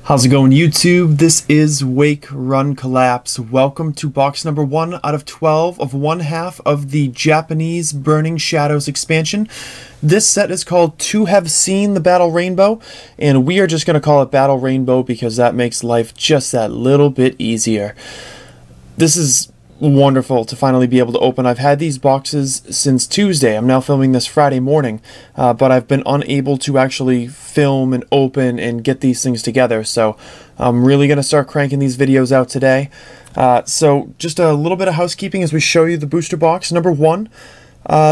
How's it going, YouTube? This is Wake Run Collapse. Welcome to box number 1 out of 12 of one half of the Japanese Burning Shadows expansion. This set is called To Have Seen the Battle Rainbow, and we are just going to call it Battle Rainbow because that makes life just that little bit easier. This is wonderful to finally be able to open. I've had these boxes since Tuesday. I'm now filming this Friday morning, but I've been unable to actually film and open and get these things together, so I'm really going to start cranking these videos out today. So just a little bit of housekeeping as we show you the booster box. Number 1,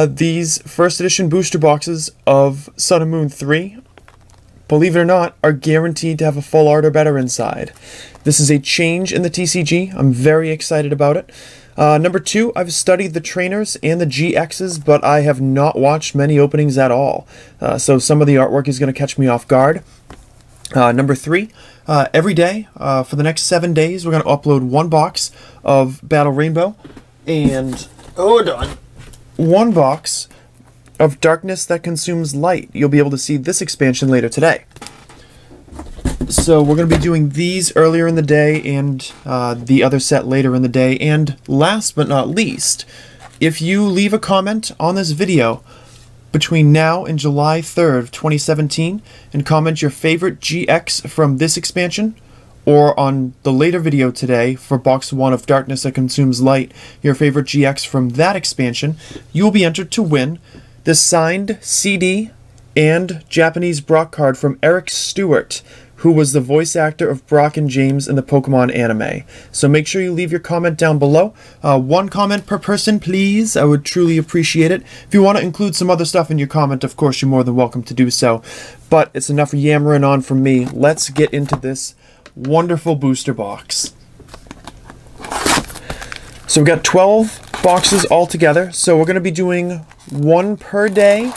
these first edition booster boxes of Sun and Moon 3, believe it or not, are guaranteed to have a full art or better inside. This is a change in the TCG. I'm very excited about it. Number 2, I've studied the trainers and the GXs, but I have not watched many openings at all. So some of the artwork is going to catch me off guard. Number 3, every day for the next 7 days, we're going to upload one box of Battle Rainbow and one box of Darkness That Consumes Light. You'll be able to see this expansion later today. So we're going to be doing these earlier in the day and the other set later in the day. And last but not least, if you leave a comment on this video between now and July 3rd, 2017, and comment your favorite GX from this expansion, or on the later video today for box 1 of Darkness That Consumes Light, your favorite GX from that expansion, you will be entered to win the signed CD and Japanese Brock card from Eric Stewart, who was the voice actor of Brock and James in the Pokemon anime. So make sure you leave your comment down below. One comment per person, please. I would truly appreciate it. If you want to include some other stuff in your comment, of course, you're more than welcome to do so. But it's enough yammering on from me. Let's get into this wonderful booster box. So we've got 12 boxes altogether. So we're going to be doing one per day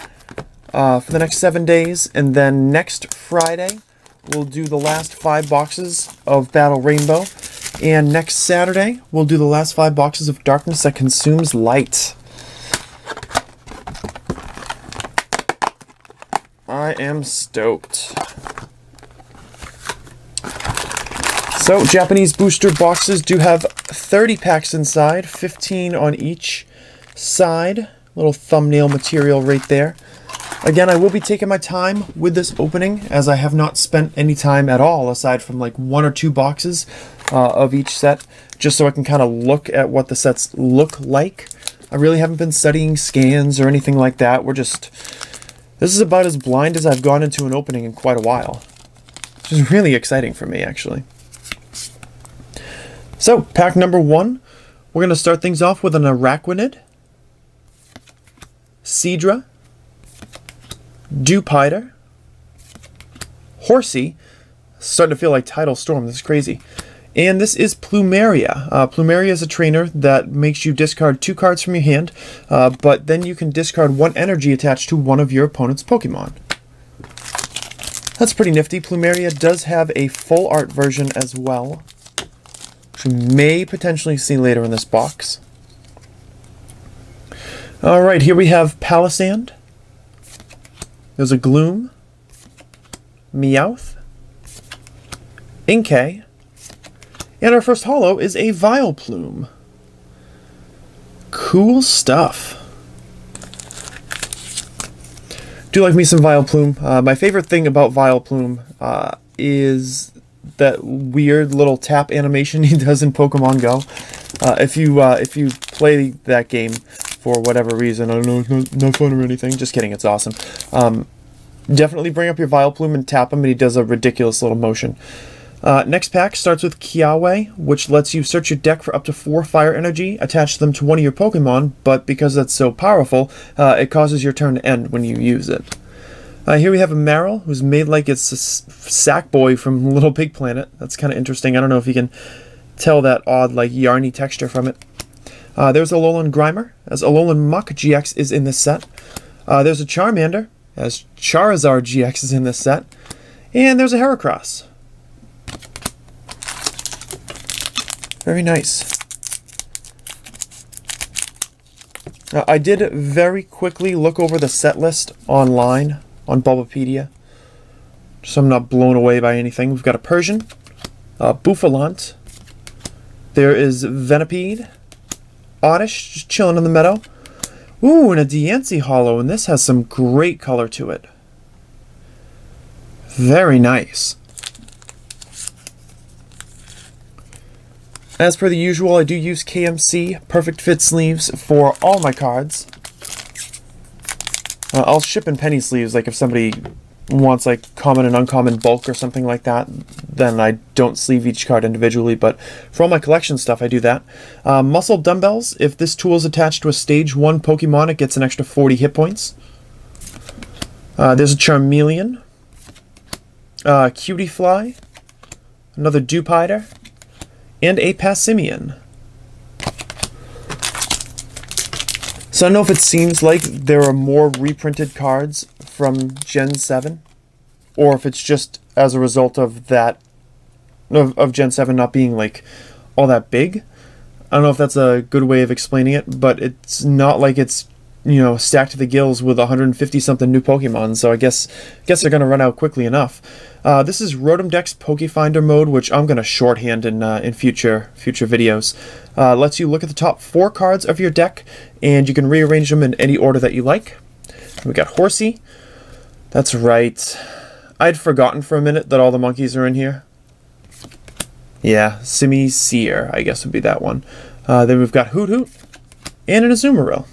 for the next 7 days. And then next Friday, we'll do the last 5 boxes of Battle Rainbow. And next Saturday, we'll do the last 5 boxes of Darkness That Consumes Light. I am stoked. So, Japanese booster boxes do have 30 packs inside, 15 on each side. Little thumbnail material right there. Again, I will be taking my time with this opening, as I have not spent any time at all, aside from like 1 or 2 boxes of each set, just so I can kind of look at what the sets look like. I really haven't been studying scans or anything like that. This is about as blind as I've gone into an opening in quite a while, which is really exciting for me, actually. So, pack number 1, we're going to start things off with an Araquanid, Seadra, Dewpider, Horsey, starting to feel like Tidal Storm, this is crazy, and this is Plumeria. Plumeria is a trainer that makes you discard 2 cards from your hand, but then you can discard 1 energy attached to one of your opponent's Pokemon. That's pretty nifty. Plumeria does have a full art version as well, which we may potentially see later in this box. Alright, here we have Palisand. There's a Gloom, Meowth, Inkay, and our first holo is a Vileplume. Cool stuff. Do like me some Vileplume. My favorite thing about Vileplume is that weird little tap animation he does in Pokemon Go. If you play that game for whatever reason, I don't know, it's not fun or anything. Just kidding, it's awesome. Definitely bring up your Vileplume and tap him, and he does a ridiculous little motion. Next pack starts with Kiawe, which lets you search your deck for up to 4 fire energy, attach them to one of your Pokemon, but because that's so powerful, it causes your turn to end when you use it. Here we have a Marill, who's made like it's a Sackboy from Little Big Planet. That's kind of interesting. I don't know if you can tell that odd, like, yarny texture from it. There's a Alolan Grimer, as Alolan Muck GX is in this set. There's a Charmander, as Charizard GX is in this set. And there's a Heracross. Very nice. I did very quickly look over the set list online on Bulbapedia. so I'm not blown away by anything. We've got a Persian, Bouffalant. There is Venipede, Oddish, just chilling in the meadow. Ooh, and a Diancie Holo, and this has some great color to it. Very nice. As per the usual, I do use KMC Perfect Fit sleeves for all my cards. I'll ship in penny sleeves, like if somebody wants like common and uncommon bulk or something like that, then I don't sleeve each card individually, but for all my collection stuff I do that. Muscle Dumbbells, if this tool is attached to a stage 1 Pokemon, it gets an extra 40 hit points. There's a Charmeleon, Cutiefly, another Dewpider, and a Passimian. So I don't know if it seems like there are more reprinted cards from Gen 7, or if it's just as a result of that, of Gen 7 not being like all that big. I don't know if that's a good way of explaining it, but it's not like it's, you know, stacked to the gills with 150 something new Pokemon, so I guess they're gonna run out quickly enough. This is Rotom Dex Pokefinder mode, which I'm gonna shorthand in future videos. Lets you look at the top 4 cards of your deck, and you can rearrange them in any order that you like. We got Horsey. That's right. I'd forgotten for a minute that all the monkeys are in here. Yeah, Simisear, I guess would be that one. Then we've got Hoothoot and an Azumarill.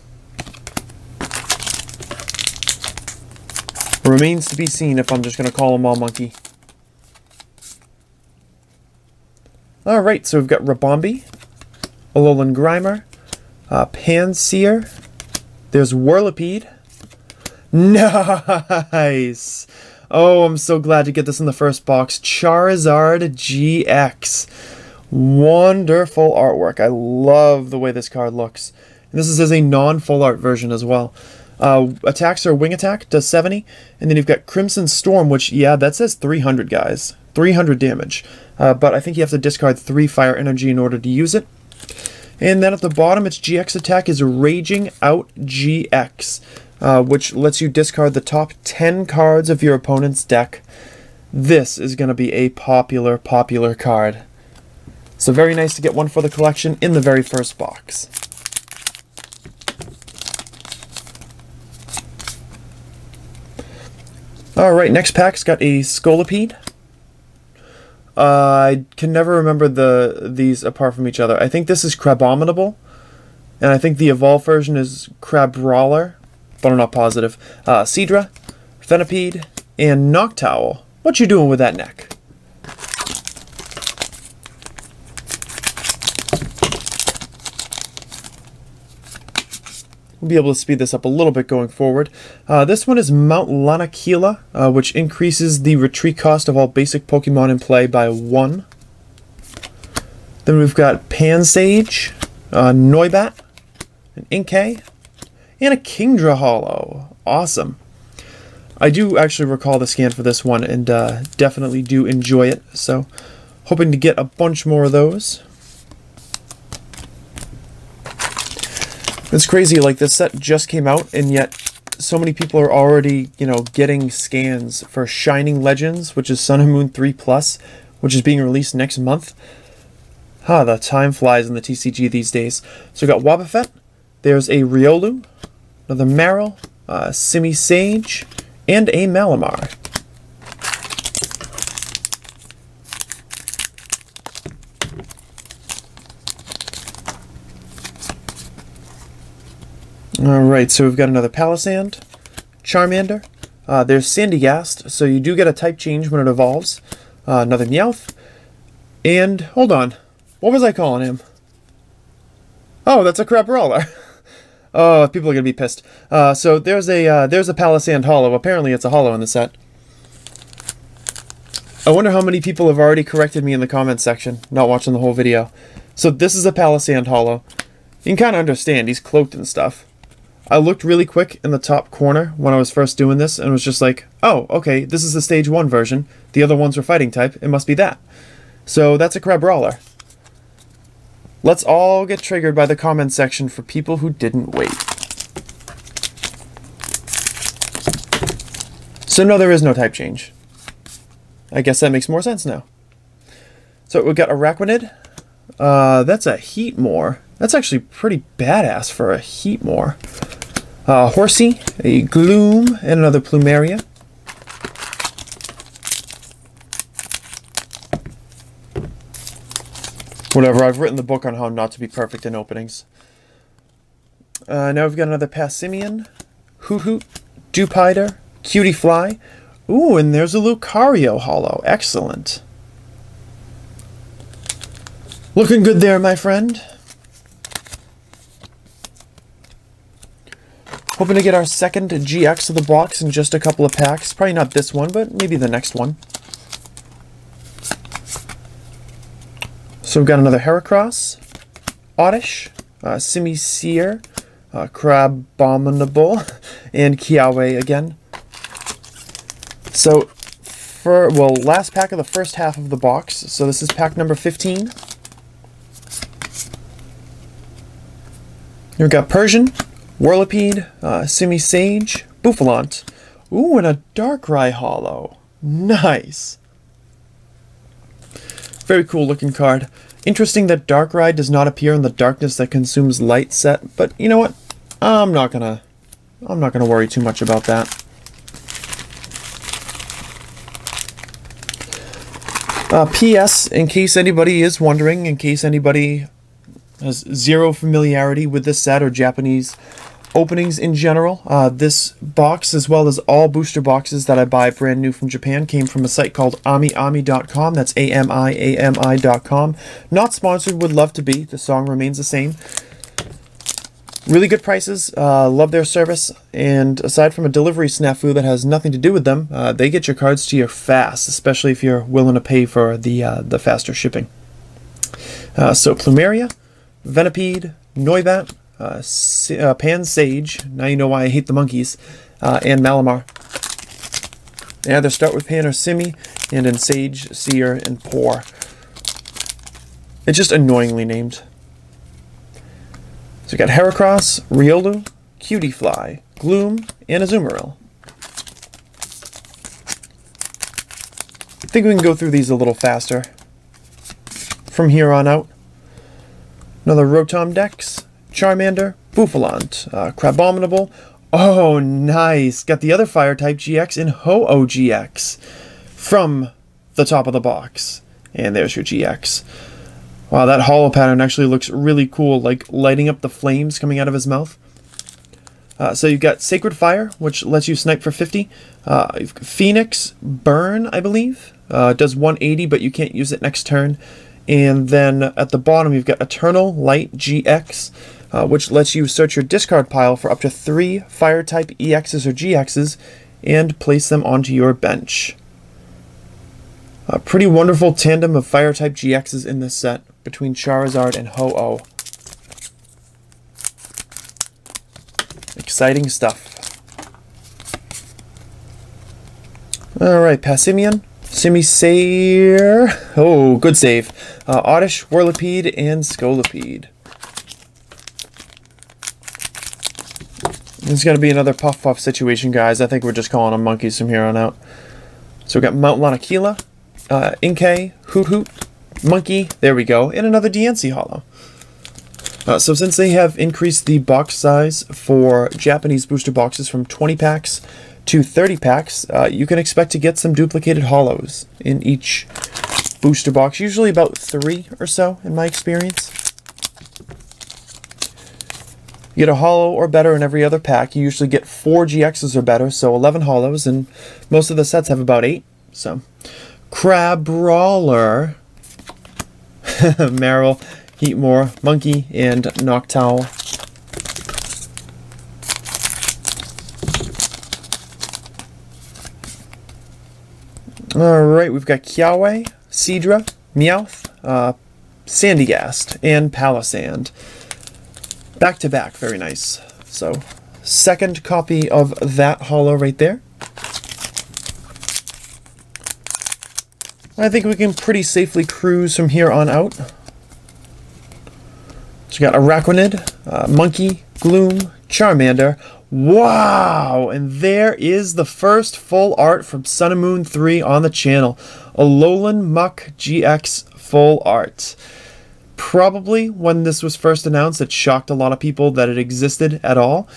Remains to be seen if I'm just going to call them all monkey. Alright, so we've got Rabombi, Alolan Grimer, Pansear, there's Whirlipede. Nice! Oh, I'm so glad to get this in the first box. Charizard GX. Wonderful artwork. I love the way this card looks. And this is a non-full art version as well. Attacks are Wing Attack, does 70, and then you've got Crimson Storm, which, yeah, that says 300, guys. 300 damage. But I think you have to discard 3 Fire Energy in order to use it. And then at the bottom, its GX attack is Raging Out GX, which lets you discard the top 10 cards of your opponent's deck. This is going to be a popular card. So very nice to get one for the collection in the very first box. Alright, next pack's got a Scolipede. I can never remember these apart from each other. I think this is Crabominable, and I think the evolved version is Crabrawler, but I'm not positive. Seadra, Venipede, and Noctowl. What you doing with that neck? We'll be able to speed this up a little bit going forward. This one is Mount Lanakila, which increases the retreat cost of all basic Pokemon in play by 1. Then we've got Pansage, Noibat, an Inkay, and a Kingdra Holo. Awesome. I do actually recall the scan for this one and definitely do enjoy it, so hoping to get a bunch more of those. It's crazy, like this set just came out and yet so many people are already, you know, getting scans for Shining Legends, which is Sun and Moon 3+, which is being released next month. The time flies in the TCG these days. So we got Wobbuffet, there's a Riolu, another Marill, Simisage, and a Malamar. Alright, so we've got another Palisand, Charmander, there's Sandygast, so you do get a type change when it evolves, another Meowth, and, hold on, what was I calling him? Oh, that's a Crabrawler. Oh, people are going to be pissed. So there's a Palisand Holo, apparently it's a Holo in the set. I wonder how many people have already corrected me in the comments section, not watching the whole video. So this is a Palisand Holo. You can kind of understand, he's cloaked and stuff. I looked really quick in the top corner when I was first doing this and was just like, oh, okay, this is the stage 1 version. The other ones were fighting type. It must be that. So that's a Crabrawler. Let's all get triggered by the comment section for people who didn't wait. So no, there is no type change. I guess that makes more sense now. So we've got Araquanid. That's a Heatmore. That's actually pretty badass for a Heatmore. Horsey, a Gloom, and another Plumeria. Whatever, I've written the book on how not to be perfect in openings. Now we've got another Passimian, Hoot, Dewpider, Cutiefly. Ooh, and there's a Lucario holo. Excellent. Looking good there, my friend. Hoping to get our second GX of the box in just a couple of packs. Probably not this one, but maybe the next one. So we've got another Heracross, Oddish, Simisear, Crabominable, and Kiawe again. So, last pack of the first half of the box. So this is pack number 15. We've got Persian, Whirlipede, Simisage, Bouffalant. Ooh, and a Darkrai holo. Nice. Very cool looking card. Interesting that Darkrai does not appear in the Darkness That Consumes Light set, but you know what? I'm not gonna worry too much about that. P.S. In case anybody is wondering, in case anybody has zero familiarity with this set or Japanese openings in general, this box, as well as all booster boxes that I buy brand new from Japan, came from a site called AmiAmi.com. That's AMIAMI.com. Not sponsored, would love to be. The song remains the same. Really good prices. Love their service. And aside from a delivery snafu that has nothing to do with them, they get your cards to you fast, especially if you're willing to pay for the faster shipping. So Plumeria, Venipede, Noibat, Pansage, now you know why I hate the monkeys, and Malamar. They either start with Pan or Simi, and in Sage, Seer, and Pour. It's just annoyingly named. So we got Heracross, Riolu, Cutiefly, Gloom, and Azumarill. I think we can go through these a little faster from here on out. Another Rotom Dex, Charmander, Bouffalant, Crabominable. Oh, nice. Got the other Fire-type GX in Ho-Oh GX from the top of the box. And there's your GX. Wow, that holo pattern actually looks really cool, like lighting up the flames coming out of his mouth. So you've got Sacred Fire, which lets you snipe for 50. Phoenix Burn, I believe. Does 180, but you can't use it next turn. And then at the bottom, you've got Eternal Light GX, which lets you search your discard pile for up to 3 Fire-type EXs or GXs and place them onto your bench. A pretty wonderful tandem of Fire-type GXs in this set between Charizard and Ho-Oh. Exciting stuff. Alright, Passimian, Simisear, oh, good save. Oddish, Whirlipede, and Scolipede. This is going to be another puff situation, guys. I think we're just calling them monkeys from here on out. So we've got Mount Lanakila, Inkay, Hoot, Monkey, there we go, and another DNC holo. So since they have increased the box size for Japanese booster boxes from 20 packs to 30 packs, you can expect to get some duplicated holos in each booster box, usually about 3 or so in my experience. You get a holo or better in every other pack. You usually get 4 GXs or better, so 11 holos, and most of the sets have about 8. So, Crabrawler, Marill, Heatmore, Monkey, and Noctowl. Alright, we've got Kiawe, Seadra, Meowth, Sandygast, and Palisand. Back to back, very nice. So, second copy of that holo right there. I think we can pretty safely cruise from here on out. So we got Araquanid, Monkey, Gloom, Charmander, Wow! And there is the first full art from Sun and Moon 3 on the channel. Alolan Muk GX full art. Probably when this was first announced, it shocked a lot of people that it existed at all.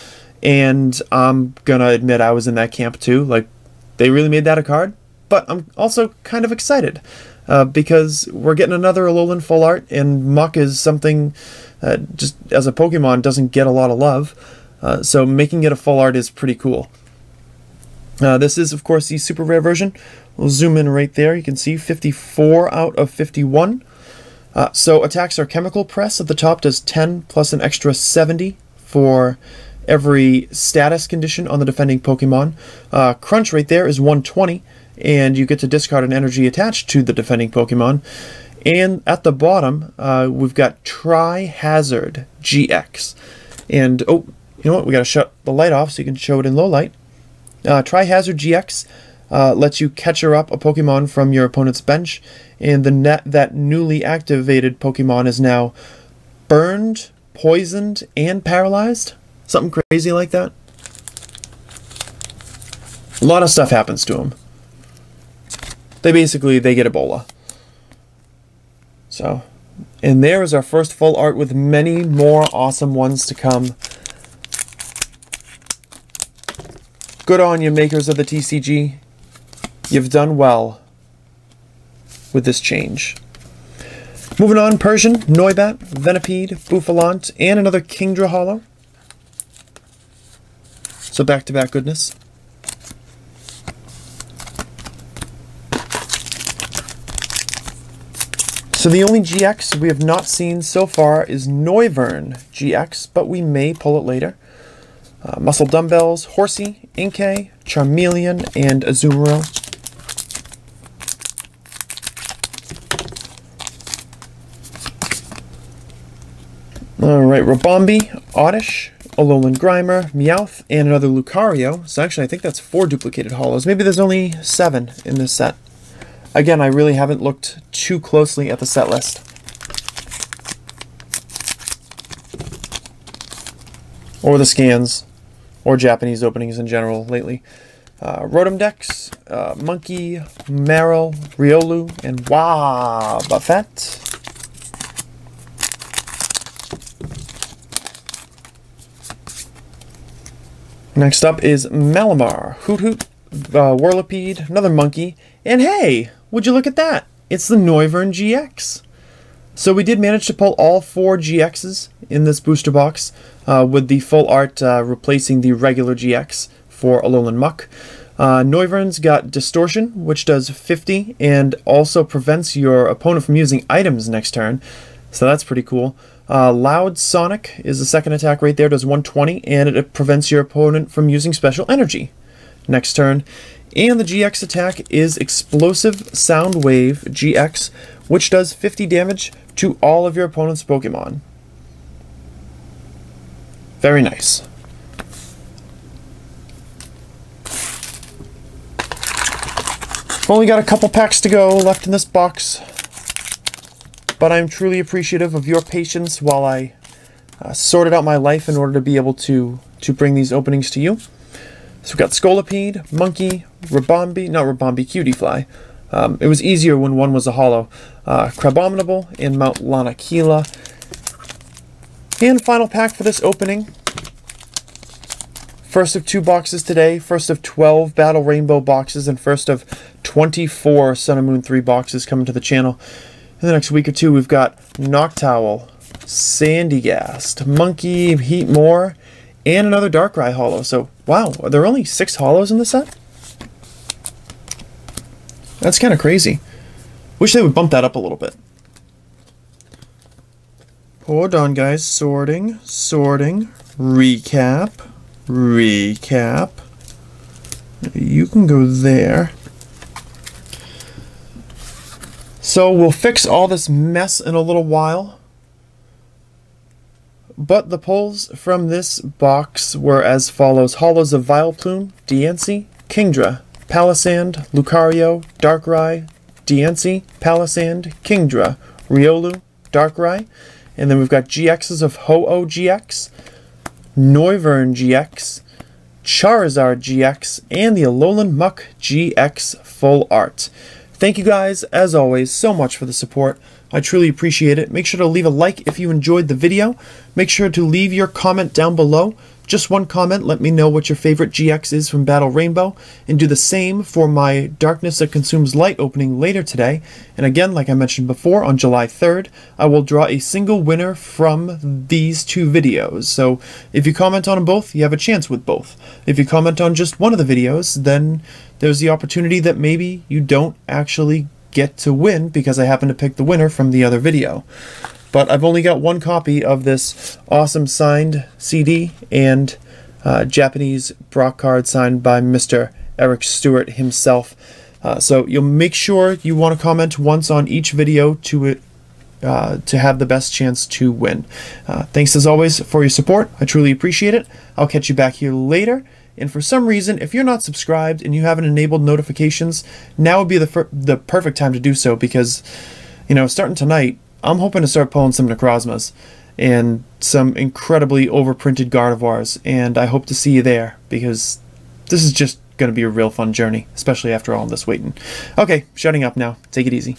And I'm gonna admit I was in that camp too. Like, they really made that a card? But I'm also kind of excited. Because we're getting another Alolan full art, and Muk is something just as a Pokemon doesn't get a lot of love. So making it a full art is pretty cool. This is, of course, the super rare version. We'll zoom in right there. You can see 54 out of 51. So attacks are Chemical Press at the top, does 10 plus an extra 70 for every status condition on the defending Pokemon. Crunch right there is 120, and you get to discard an energy attached to the defending Pokemon. And at the bottom, we've got Tri-Hazard GX. And, oh, you know what? We got to shut the light off so you can show it in low light. Tri-Hazard GX lets you catcher up a Pokemon from your opponent's bench, and that newly activated Pokemon is now burned, poisoned, and paralyzed. Something crazy like that. A lot of stuff happens to them. They get Ebola. So, and there is our first full art with many more awesome ones to come. Good on you, makers of the TCG. You've done well with this change. Moving on, Persian, Noibat, Venipede, Bouffalant, and another Kingdra Holo. So back-to-back goodness. So the only GX we have not seen so far is Noivern GX, but we may pull it later. Muscle Dumbbells, Horsey, Inkay, Charmeleon, and Azumarill. Alright, Rabombi, Oddish, Alolan Grimer, Meowth, and another Lucario. So actually I think that's 4 duplicated holos. Maybe there's only 7 in this set. Again, I really haven't looked too closely at the set list. Or the scans, or Japanese openings in general lately. Rotom Dex, Monkey, Marill, Riolu, and Wobbuffet. Next up is Malamar, Hoothoot, Whirlipede, another Monkey, and hey, would you look at that? It's the Noivern GX. So we did manage to pull all 4 GXs in this booster box, with the full art replacing the regular GX for Alolan Muk. Noivern's got Distortion, which does 50 and also prevents your opponent from using items next turn. So that's pretty cool. Loud Sonic is the second attack right there, does 120, and it prevents your opponent from using special energy next turn. And the GX attack is Explosive Sound Wave GX, which does 50 damage to all of your opponent's Pokemon. Very nice. Only got a couple packs to go left in this box, but I'm truly appreciative of your patience while I sorted out my life in order to be able to bring these openings to you. So we've got Scolipede, Monkey, Rabombi, not Rabombi, Cutiefly. It was easier when one was a holo. Crabominable and Mount Lanakila. And final pack for this opening. First of 2 boxes today, first of 12 Battle Rainbow boxes, and first of 24 Sun and Moon 3 boxes coming to the channel. In the next week or two, we've got Noctowl, Sandygast, Monkey, Heatmor, and another Darkrai holo. So, wow, are there only 6 holos in the set? That's kind of crazy. Wish they would bump that up a little bit. Hold on, guys. Sorting. Recap. You can go there. So we'll fix all this mess in a little while. But the pulls from this box were as follows. Holos of Vileplume, Diancie, Kingdra, Palisand, Lucario, Darkrai, Diancie, Palisand, Kingdra, Riolu, Darkrai. And then we've got GXs of Ho-Oh GX, Noivern GX, Charizard GX, and the Alolan Muck GX Full Art. Thank you guys, as always, so much for the support. I truly appreciate it. Make sure to leave a like if you enjoyed the video. Make sure to leave your comment down below. Just one comment, let me know what your favorite GX is from Battle Rainbow, and do the same for my Darkness That Consumes Light opening later today. And again, like I mentioned before, on July 3rd, I will draw a single winner from these two videos. So if you comment on them both, you have a chance with both. If you comment on just one of the videos, then there's the opportunity that maybe you don't actually get to win because I happen to pick the winner from the other video. But I've only got one copy of this awesome signed CD and Japanese Brock card signed by Mr. Eric Stewart himself. So you'll make sure you want to comment once on each video to have the best chance to win. Thanks as always for your support. I truly appreciate it. I'll catch you back here later. And for some reason, if you're not subscribed and you haven't enabled notifications, now would be the perfect time to do so because, you know, starting tonight, I'm hoping to start pulling some Necrozmas and some incredibly overprinted Gardevoirs, and I hope to see you there because this is just going to be a real fun journey, especially after all this waiting. Okay, shutting up now. Take it easy.